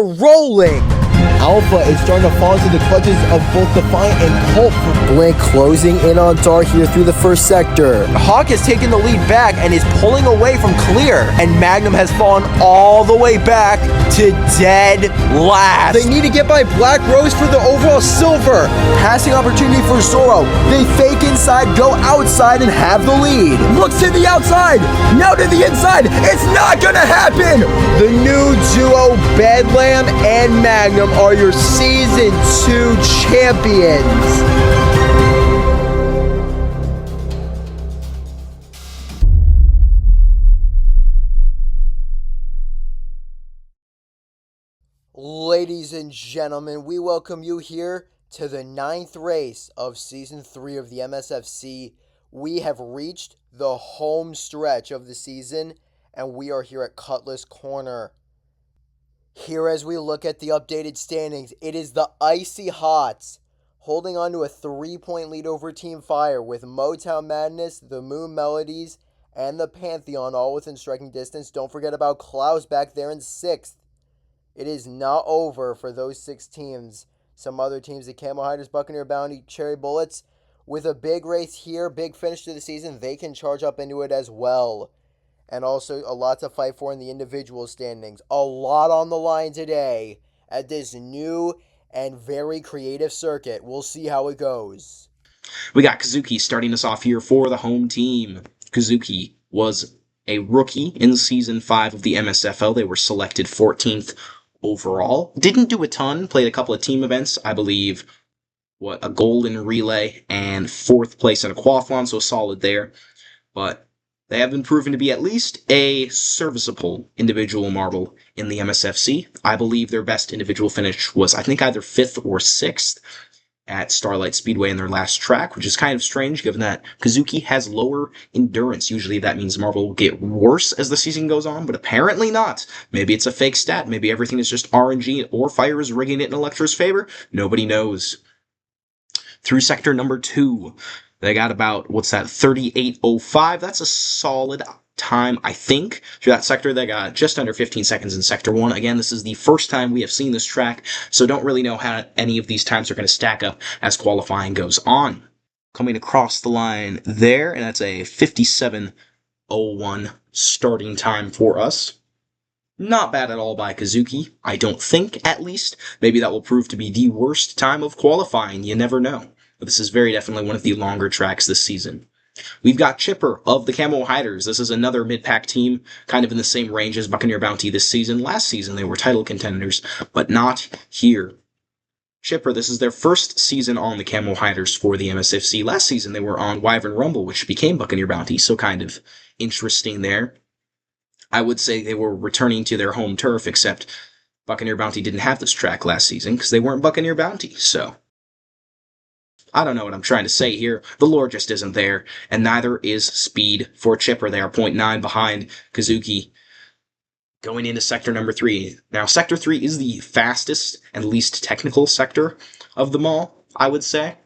are rolling. Alpha is starting to fall into the clutches of both Defiant and Pulp. Blink closing in on Dart here through the first sector. Hawk has taken the lead back and is pulling away from Clear, and Magnum has fallen all the way back to dead last. They need to get by Black Rose for the overall silver. Passing opportunity for Zoro. They fake inside, go outside, and have the lead. Looks to the outside, now to the inside. It's not gonna happen. The new duo Bedlam and Magnum are your Season 2 champions. Ladies and gentlemen, we welcome you here to the 9th race of Season 3 of the MSFC. We have reached the home stretch of the season, and we are here at Cutlass Corner. Here as we look at the updated standings, it is the Icy Hots holding on to a 3-point lead over Team Fire with Motown Madness, the Moon Melodies, and the Pantheon all within striking distance. Don't forget about Klaus back there in 6th. It is not over for those 6 teams. Some other teams, the Camel Hiders, Buccaneer Bounty, Cherry Bullets, with a big race here, big finish to the season, they can charge up into it as well. And also a lot to fight for in the individual standings. A lot on the line today at this new and very creative circuit. We'll see how it goes. We got Kazuki starting us off here for the home team. Kazuki was a rookie in Season 5 of the MSFL. They were selected 14th overall. Didn't do a ton, played a couple of team events, I believe, a golden relay and 4th place in a quathlon, so solid there. But they have been proven to be at least a serviceable individual marble in the MSFC. I believe their best individual finish was, I think, either 5th or 6th at Starlight Speedway in their last track, which is kind of strange given that Kazuki has lower endurance. Usually that means marble will get worse as the season goes on, but apparently not. Maybe it's a fake stat. Maybe everything is just RNG or Fire is rigging it in Electra's favor. Nobody knows. Through sector number 2, they got about, 38.05. That's a solid time, I think. Through that sector, they got just under 15 seconds in sector 1. Again, this is the first time we have seen this track, so don't really know how any of these times are going to stack up as qualifying goes on. Coming across the line there, and that's a 57.01 starting time for us. Not bad at all by Kazuki, I don't think, at least. Maybe that will prove to be the worst time of qualifying, you never know. But this is very definitely one of the longer tracks this season. We've got Chipper of the Camo Hiders. This is another mid-pack team, kind of in the same range as Buccaneer Bounty this season. Last season they were title contenders, but not here. Chipper, this is their first season on the Camo Hiders for the MSFC. Last season they were on Wyvern Rumble, which became Buccaneer Bounty, so kind of interesting there. I would say they were returning to their home turf, except Buccaneer Bounty didn't have this track last season because they weren't Buccaneer Bounty, so I don't know what I'm trying to say here. The lore just isn't there, and neither is speed for Chipper. They are 0.9 behind Kazuki going into sector number 3. Now, sector 3 is the fastest and least technical sector of them all, I would say.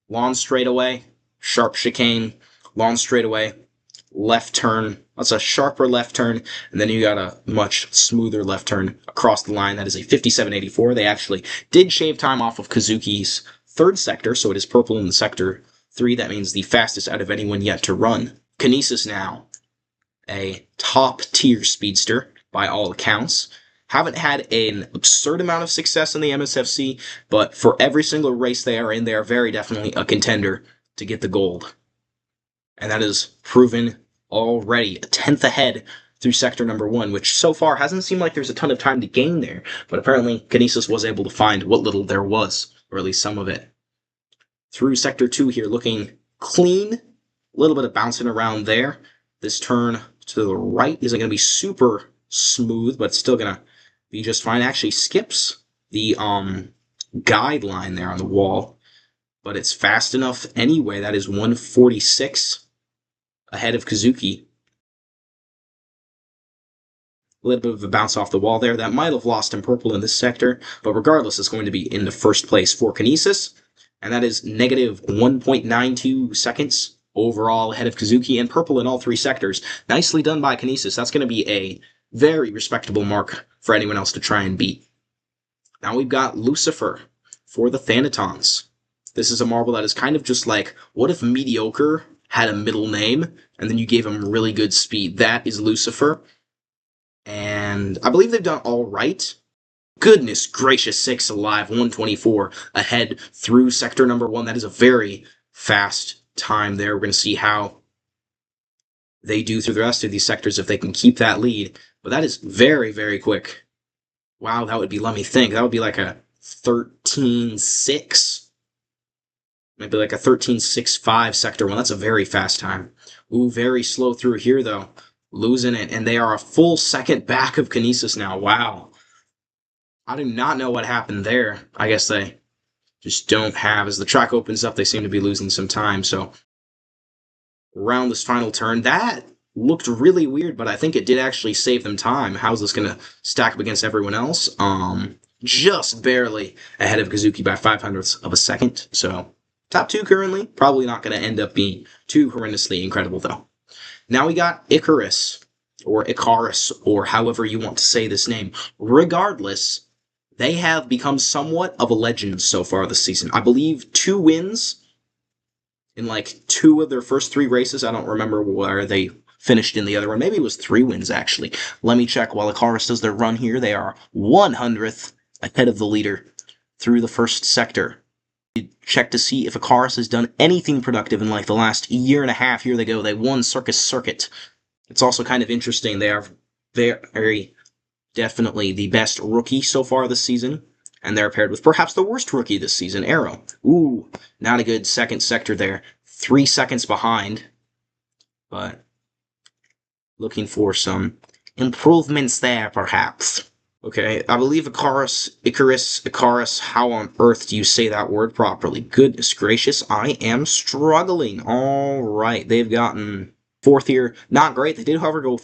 Lawn straightaway, sharp chicane, lawn straightaway, left turn. That's a sharper left turn, and then you got a much smoother left turn across the line. That is a 57.84. They actually did shave time off of Kazuki's 3rd sector, so it is purple in sector 3. That means the fastest out of anyone yet to run. Kinesis now, a top-tier speedster by all accounts. Haven't had an absurd amount of success in the MSFC, but for every single race they are in, they are very definitely a contender to get the gold. And that is proven already, a 10th ahead through sector number 1, which so far hasn't seemed like there's a ton of time to gain there, but apparently Kinesis was able to find what little there was, or at least some of it. Through sector 2 here, looking clean, a little bit of bouncing around there. This turn to the right isn't going to be super smooth, but it's still going to be just fine. Actually skips the guideline there on the wall, but it's fast enough anyway. That is 146 ahead of Kazuki. A little bit of a bounce off the wall there. That might have lost him purple in this sector, but regardless, it's going to be in the first place for Kinesis, and that is negative 1.92 seconds overall ahead of Kazuki, and purple in all 3 sectors. Nicely done by Kinesis. That's going to be a very respectable mark for anyone else to try and beat. Now we've got Lucifer for the Thanatons. This is a marble that is kind of just like, what if mediocre had a middle name and then you gave him really good speed? That is Lucifer. And I believe they've done all right. Goodness gracious, 6 alive, 124 ahead through sector number 1. That is a very fast time there. We're going to see how they do through the rest of these sectors if they can keep that lead. But that is very, very quick. Wow, that would be, let me think, that would be like a 13.6. Maybe like a 13.65 sector 1. That's a very fast time. Ooh, very slow through here, though. Losing it, and they are a full second back of Kinesis now. Wow. I do not know what happened there. I guess they just don't have. As the track opens up, they seem to be losing some time. So, around this final turn, that looked really weird, but I think it did actually save them time. How's this going to stack up against everyone else? Just barely ahead of Kazuki by 0.05 of a second. So, top 2 currently. Probably not going to end up being too horrendously incredible, though. Now we got Icarus, or Icarus, or however you want to say this name. Regardless, they have become somewhat of a legend so far this season. I believe 2 wins in like 2 of their first 3 races. I don't remember where they finished in the other one. Maybe it was 3 wins, actually. Let me check while Icarus does their run here. They are 100th ahead of the leader through the first sector. Check to see if Icarus has done anything productive in like the last year and a half. Here they go. They won Circus Circuit. It's also kind of interesting. They are very definitely the best rookie so far this season, and they're paired with perhaps the worst rookie this season, Arrow. Ooh, not a good second sector there. 3 seconds behind, but looking for some improvements there, perhaps. Okay, I believe Icarus, how on earth do you say that word properly? Goodness gracious, I am struggling. Alright, they've gotten 4th here. Not great. They did, however, go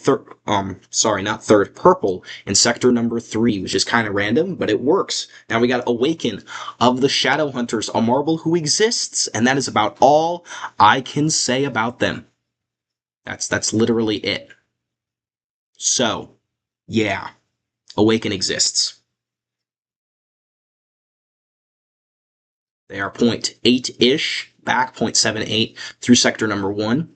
not third, purple in sector number 3, which is kind of random, but it works. Now we got Awaken of the Shadow Hunters, a marble who exists, and that is about all I can say about them. That's literally it. So, yeah. Awaken exists. They are 0.8-ish, back 0.78 through sector number 1.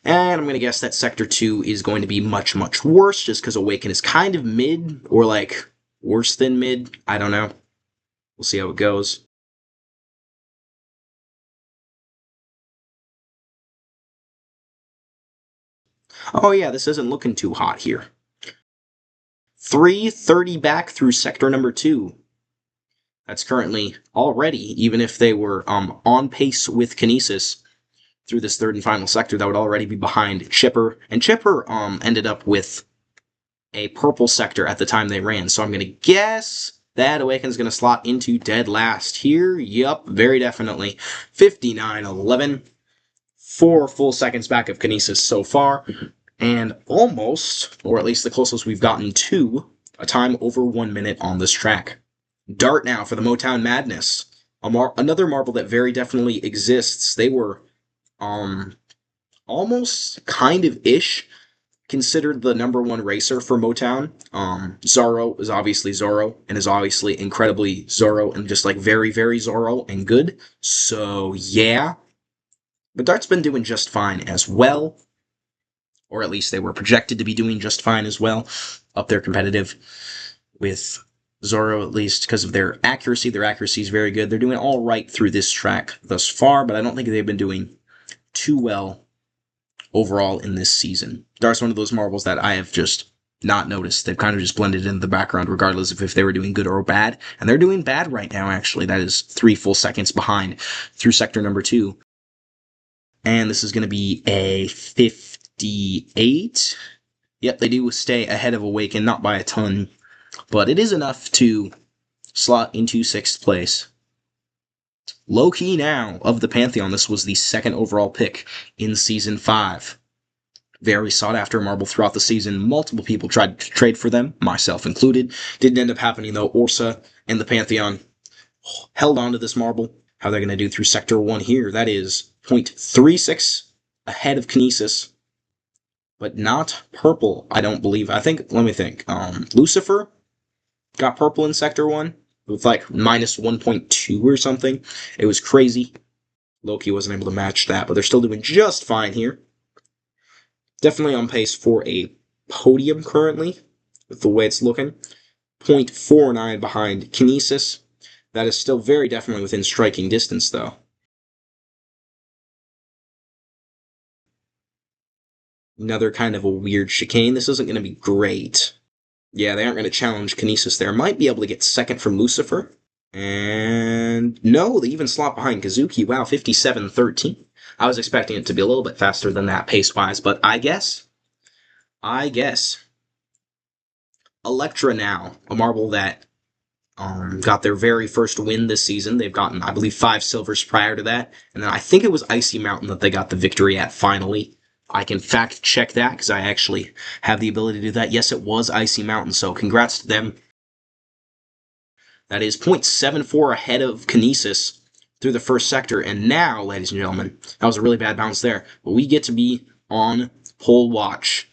And I'm going to guess that sector 2 is going to be much, much worse, just because Awaken is kind of mid, or like worse than mid. I don't know. We'll see how it goes. Oh yeah, this isn't looking too hot here. 330 back through sector number 2. That's currently already, even if they were on pace with Kinesis through this third and final sector, that would already be behind Chipper. And Chipper ended up with a purple sector at the time they ran. So I'm going to guess that Awaken's going to slot into dead last here. Yup, very definitely. 59.11. 4 full seconds back of Kinesis so far. And almost, or at least the closest we've gotten to, a time over 1 minute on this track. Dart now for the Motown Madness. Another marble that very definitely exists. They were almost kind of ish considered the number 1 racer for Motown. Zorro is obviously Zorro, and is obviously incredibly Zorro, and just like very, very Zorro and good. So yeah. But Dart's been doing just fine as well. Or at least they were projected to be doing just fine as well. Up there competitive with Zorro, at least because of their accuracy. Their accuracy is very good. They're doing all right through this track thus far, but I don't think they've been doing too well overall in this season. Dart's one of those marbles that I have just not noticed. They've kind of just blended into the background regardless of if they were doing good or bad. And they're doing bad right now, actually. That is 3 full seconds behind through sector number 2. And this is going to be a 58. Yep, they do stay ahead of Awaken, not by a ton, but it is enough to slot into 6th place. Low-key now of the Pantheon, this was the 2nd overall pick in Season 5. Very sought-after marble throughout the season. Multiple people tried to trade for them, myself included. Didn't end up happening, though. Ursa and the Pantheon held on to this marble. How they're going to do through Sector 1 here, that is 0.36 ahead of Kinesis. But not purple, I don't believe. Let me think. Lucifer got purple in Sector 1 with like minus 1.2 or something. It was crazy. Loki wasn't able to match that, but they're still doing just fine here. Definitely on pace for a podium currently, with the way it's looking. 0.49 behind Kinesis. That is still very definitely within striking distance, though. Another kind of a weird chicane. This isn't going to be great. Yeah, they aren't going to challenge Kinesis there. Might be able to get second from Lucifer. And no, they even slot behind Kazuki. Wow, 57-13. I was expecting it to be a little bit faster than that pace-wise, but I guess. Electra now, a marble that got their very first win this season. They've gotten, I believe, 5 silvers prior to that. And then I think it was Icy Mountain that they got the victory at finally. I can fact check that because I actually have the ability to do that. Yes, it was Icy Mountain, so congrats to them. That is 0.74 ahead of Kinesis through the first sector. And now, ladies and gentlemen, that was a really bad bounce there. But we get to be on pole watch.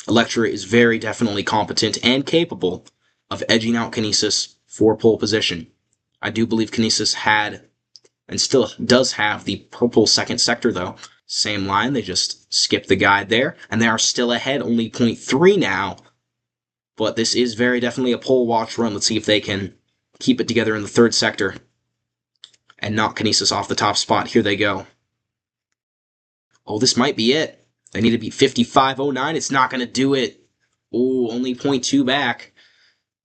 Electra is very definitely competent and capable of edging out Kinesis for pole position. I do believe Kinesis had, and still does have, the purple second sector, though. Same line, they just skipped the guide there, and they are still ahead, only 0.3 now. But this is very definitely a pole watch run. Let's see if they can keep it together in the third sector and knock Kinesis off the top spot. Here they go. Oh, this might be it. They need to beat 55.09. It's not going to do it. Oh, only 0.2 back.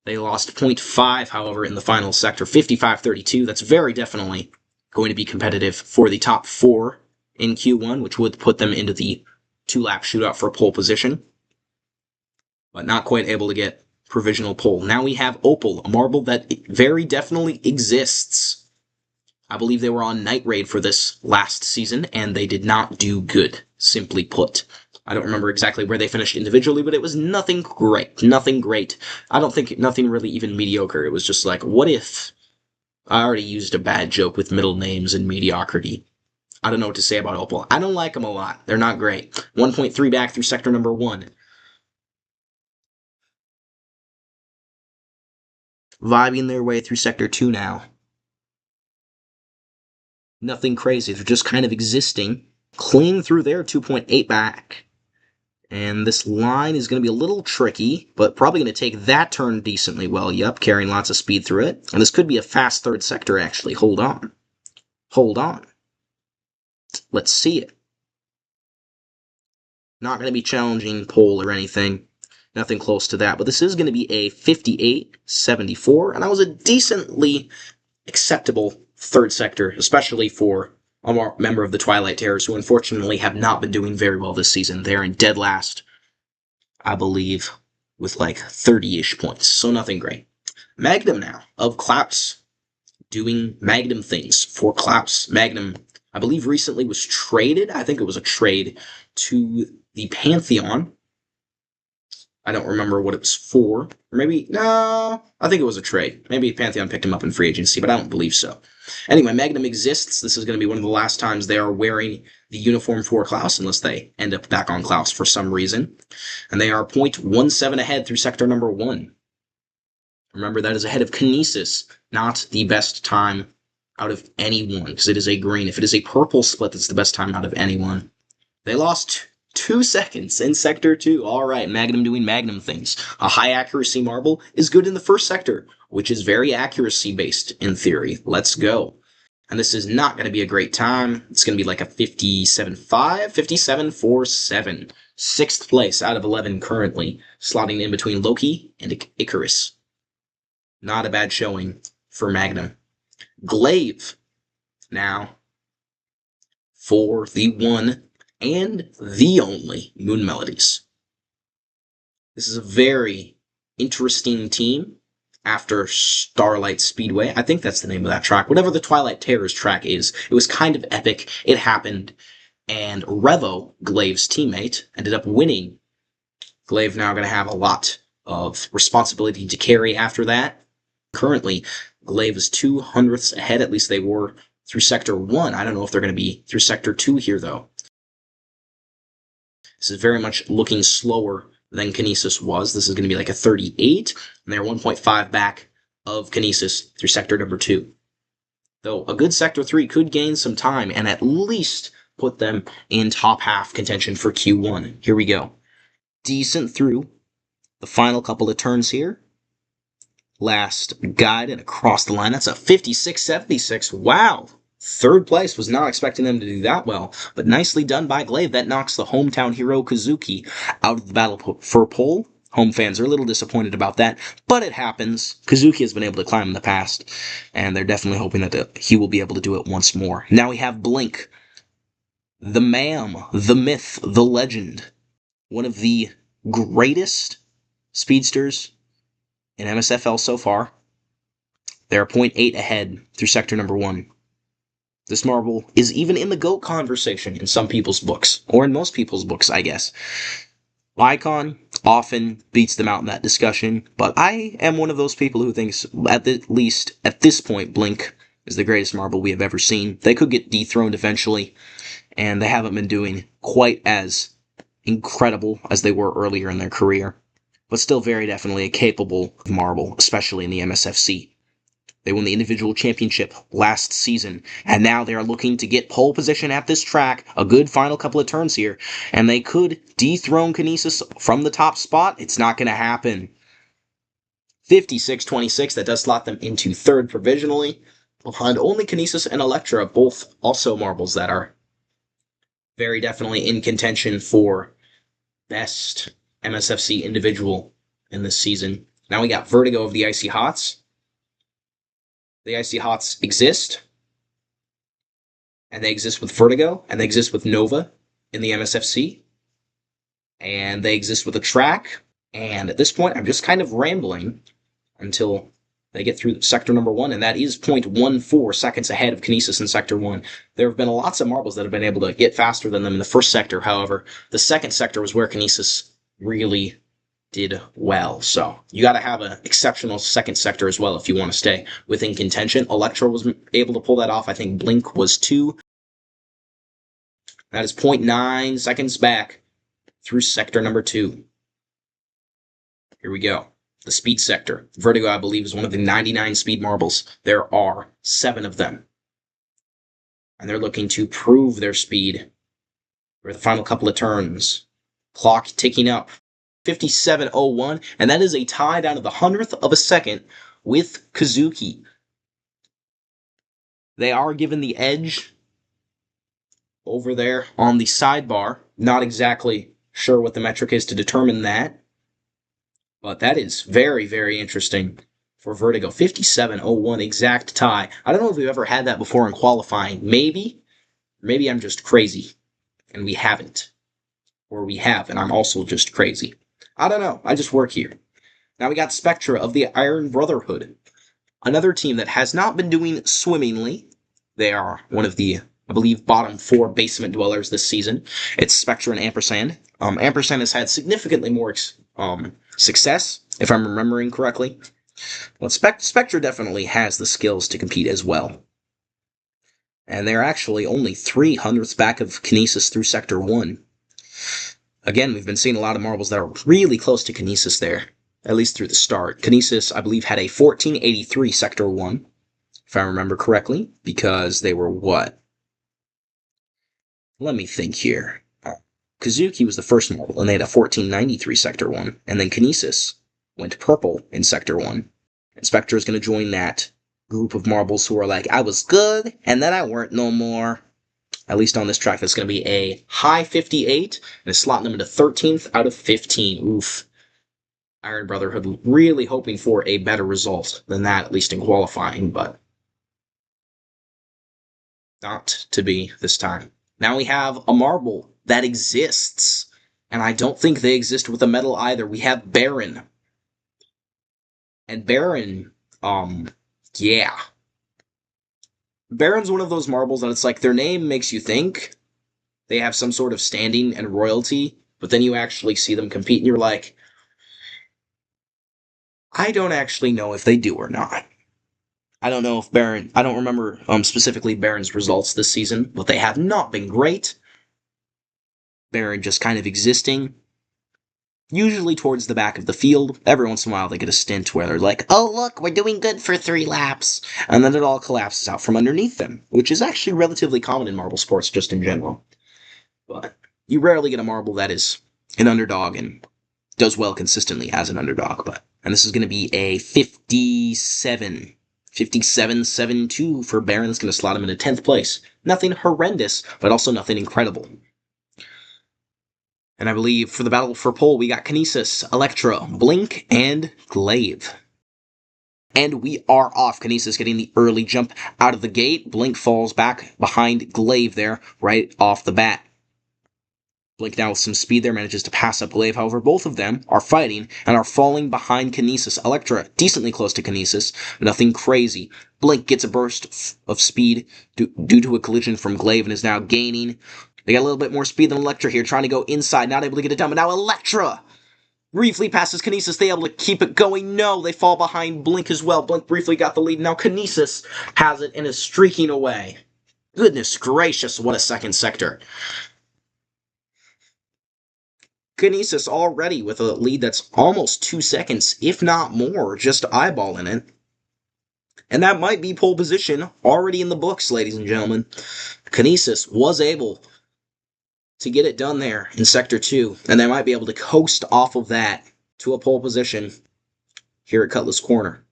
They lost 0.5, however, in the final sector. 55-32. That's very definitely going to be competitive for the top 4 in Q1, which would put them into the 2-lap shootout for pole position. But not quite able to get provisional pole. Now we have Opal, a marble that very definitely exists. I believe they were on Night Raid for this last season, and they did not do good, simply put. I don't remember exactly where they finished individually, but it was nothing great. Nothing great. I don't think nothing really even mediocre. It was just like, what if... I already used a bad joke with middle names and mediocrity. I don't know what to say about Opal. I don't like them a lot. They're not great. 1.3 back through sector number 1. Vibing their way through sector 2 now. Nothing crazy. They're just kind of existing. Clean through there, 2.8 back. And this line is going to be a little tricky, but probably going to take that turn decently well. Yup, carrying lots of speed through it. And this could be a fast third sector, actually. Hold on. Hold on. Let's see it. Not going to be challenging pole or anything. Nothing close to that. But this is going to be a 58-74. And that was a decently acceptable third sector, especially for a member of the Twilight Terrors, who unfortunately have not been doing very well this season. They're in dead last, I believe, with like 30-ish points. So nothing great. Magnum now, of Klaus, doing Magnum things for Klaus. Magnum, I believe, recently was traded. I think it was a trade to the Pantheon. I don't remember what it was for. Or maybe, no, I think it was a trade. Maybe Pantheon picked him up in free agency, but I don't believe so. Anyway, Magnum exists. This is going to be one of the last times they are wearing the uniform for Klaus, unless they end up back on Klaus for some reason. And they are 0.17 ahead through sector number 1. Remember, that is ahead of Kinesis. Not the best time out of anyone, because it is a green. If it is a purple split, that's the best time out of anyone. They lost 2 seconds in Sector 2. Alright, Magnum doing Magnum things. A high accuracy marble is good in the first sector, which is very accuracy-based in theory. Let's go. And this is not going to be a great time. It's going to be like a 57-5, 57-4-7. 6th place out of 11 currently, slotting in between Loki and Icarus. Not a bad showing for Magnum. Glaive now for the one and the only Moon Melodies. This is a very interesting team after Starlight Speedway. I think that's the name of that track. Whatever the Twilight Terrors track is, it was kind of epic. It happened, and Revo, Glaive's teammate, ended up winning. Glaive now going to have a lot of responsibility to carry after that. Currently, Glaive is 200ths ahead, at least they were through Sector 1. I don't know if they're going to be through Sector 2 here, though. This is very much looking slower than Kinesis was. This is going to be like a 38, and they're 1.5 back of Kinesis through sector number 2. Though a good sector 3 could gain some time and at least put them in top half contention for Q1. Here we go. Decent through the final couple of turns here. Last guide and across the line. That's a 56.76. Wow. Third place. Was not expecting them to do that well. But nicely done by Glaive. That knocks the hometown hero Kazuki out of the battle for pole. Home fans are a little disappointed about that, but it happens. Kazuki has been able to climb in the past, and they're definitely hoping that he will be able to do it once more. Now we have Blink, the ma'am, the myth, the legend. One of the greatest speedsters in MSFL so far. They're 0.8 ahead through sector number 1. This marble is even in the GOAT conversation in some people's books, or in most people's books, I guess. Icon often beats them out in that discussion, but I am one of those people who thinks, at least at this point, Blink is the greatest marble we have ever seen. They could get dethroned eventually, and they haven't been doing quite as incredible as they were earlier in their career, but still very definitely a capable marble, especially in the MSFC. They won the individual championship last season, and now they are looking to get pole position at this track, a good final couple of turns here, and they could dethrone Kinesis from the top spot. It's not going to happen. 56.26, that does slot them into third provisionally, behind only Kinesis and Electra, both also marbles that are very definitely in contention for best MSFC individual in this season. Now we got Vertigo of the Icy Hots. The Icy Hots exist, and they exist with Vertigo, and they exist with Nova in the MSFC, and they exist with a track, and at this point I'm just kind of rambling until they get through sector number 1, and that is 0.14 seconds ahead of Kinesis in sector 1. There have been lots of marbles that have been able to get faster than them in the first sector, however. The second sector was where Kinesis really did well. So you got to have an exceptional second sector as well if you want to stay within contention. Electro was able to pull that off. I think Blink was 2. That is 0.9 seconds back through sector number 2. Here we go. The speed sector. Vertigo, I believe, is one of the 99 speed marbles. There are 7 of them. And they're looking to prove their speed for the final couple of turns. Clock ticking up. 57.01, and that is a tie down to the 100th of a second with Kazuki. They are given the edge over there on the sidebar. Not exactly sure what the metric is to determine that, but that is very, very interesting for Vertigo. 57.01 exact tie. I don't know if we've ever had that before in qualifying. Maybe I'm just crazy, and we haven't. Or we have, and I'm also just crazy. I don't know. I just work here. Now we got Spectra of the Iron Brotherhood. Another team that has not been doing swimmingly. They are one of the, I believe, bottom 4 basement dwellers this season. It's Spectra and Ampersand. Ampersand has had significantly more success, if I'm remembering correctly. Well, Spectra definitely has the skills to compete as well. And they're actually only 300ths back of Kinesis through Sector 1. Again, we've been seeing a lot of marbles that are really close to Kinesis there, at least through the start. Kinesis, I believe, had a 1483 Sector 1, if I remember correctly, because they were what? Let me think here. Kazuki was the first marble, and they had a 1493 Sector 1, and then Kinesis went purple in Sector 1. And Spectre is going to join that group of marbles who are like, I was good, and then I weren't no more. At least on this track, that's going to be a high 58, and it's slotting them into 13th out of 15. Oof. Iron Brotherhood really hoping for a better result than that, at least in qualifying, but not to be this time. Now we have a marble that exists, and I don't think they exist with a medal either. We have Baron. And Baron, yeah. Baron's one of those marbles that it's like their name makes you think they have some sort of standing and royalty, but then you actually see them compete and you're like, I don't actually know if they do or not. I don't know if Baron, I don't remember specifically Baron's results this season, but they have not been great. Baron just kind of existing. usually towards the back of the field. Every once in a while they get a stint where they're like, oh look, we're doing good for 3 laps. And then it all collapses out from underneath them, which is actually relatively common in marble sports just in general. But you rarely get a marble that is an underdog and does well consistently as an underdog. And this is going to be a 57-7-2 for Baron. That's going to slot him into 10th place. Nothing horrendous, but also nothing incredible. And I believe for the battle for pole, we got Kinesis, Electra, Blink, and Glaive. And we are off. Kinesis getting the early jump out of the gate. Blink falls back behind Glaive there, right off the bat. Blink now with some speed there manages to pass up Glaive. However, both of them are fighting and are falling behind Kinesis. Electra decently close to Kinesis, but nothing crazy. Blink gets a burst of speed due to a collision from Glaive and is now gaining. They got a little bit more speed than Electra here, trying to go inside, not able to get it done, but now Electra briefly passes Kinesis. They able to keep it going. No, they fall behind Blink as well. Blink briefly got the lead. Now Kinesis has it and is streaking away. Goodness gracious, what a second sector. Kinesis already with a lead that's almost 2 seconds, if not more, just eyeballing it. And that might be pole position already in the books, ladies and gentlemen. Kinesis was able to get it done there in Sector 2, and they might be able to coast off of that to a pole position here at Cutlass Corner.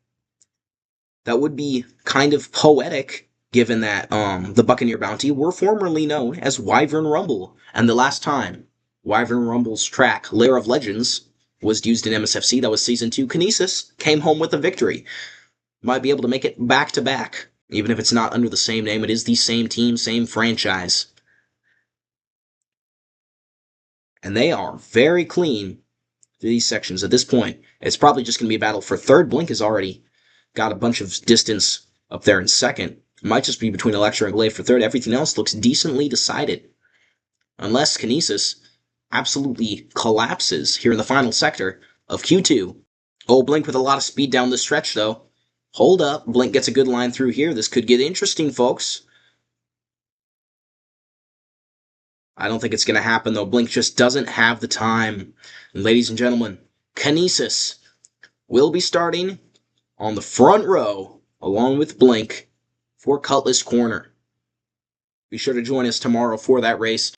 That would be kind of poetic, given that the Buccaneer Bounty were formerly known as Wyvern Rumble, and the last time Wyvern Rumble's track, Lair of Legends, was used in MSFC, that was Season 2, Kinesis came home with a victory. Might be able to make it back-to-back, even if it's not under the same name, it is the same team, same franchise. And they are very clean through these sections at this point. It's probably just going to be a battle for third. Blink has already got a bunch of distance up there in second. It might just be between Electra and Glaive for third. Everything else looks decently decided. Unless Kinesis absolutely collapses here in the final sector of Q2. Oh, Blink with a lot of speed down the stretch, though. Hold up. Blink gets a good line through here. This could get interesting, folks. I don't think it's going to happen, though. Blink just doesn't have the time. And ladies and gentlemen, Kinesis will be starting on the front row, along with Blink, for Cutlass Corner. Be sure to join us tomorrow for that race.